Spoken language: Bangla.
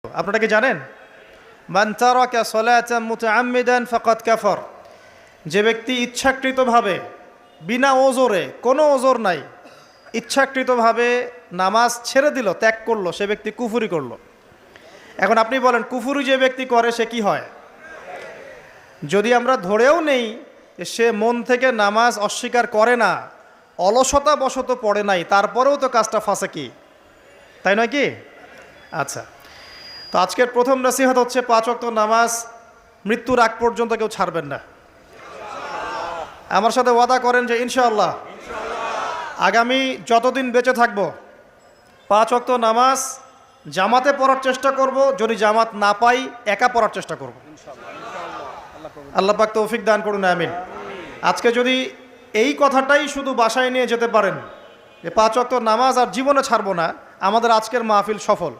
আপনারা কি জানেন মান তারাকা সালাতান মুতাআম্মিদান ফাকাদ কাফার, যে ব্যক্তি ইচ্ছাকৃতভাবে বিনা ওজরে, কোনো ওজর নাই, ইচ্ছাকৃতভাবে নামাজ ছেড়ে দিল, ত্যাগ করলো, সে ব্যক্তি কুফরি করলো। এখন আপনি বলেন কুফরি যে ব্যক্তি করে সে কি হয়? যদি আমরা ধরেও নেই যে সে মন থেকে নামাজ অস্বীকার করে না, অলসতা বশত পড়ে নাই, তারপরেও তো কাজটা ফাঁসেকি, তাই নয় কি? আচ্ছা, তো আজকের প্রথম নসিহত হচ্ছে 5 ওয়াক্ত নামাজ মৃত্যুর আগ পর্যন্ত কেউ ছাড়বেন না। আমার সাথে ওয়াদা করেন যে ইনশাআল্লাহ আগামী যতদিন বেঁচে থাকবো 5 ওয়াক্ত নামাজ জামাতে পড়ার চেষ্টা করব, যদি জামাত না পাই একা পড়ার চেষ্টা করব। আল্লাহ পাক তৌফিক দান করুন, আমিন। আজকে যদি এই কথাটাই শুধু বাসায় নিয়ে যেতে পারেন যে 5 ওয়াক্ত নামাজ আর জীবনে ছাড়বো না, আমাদের আজকের মাহফিল সফল।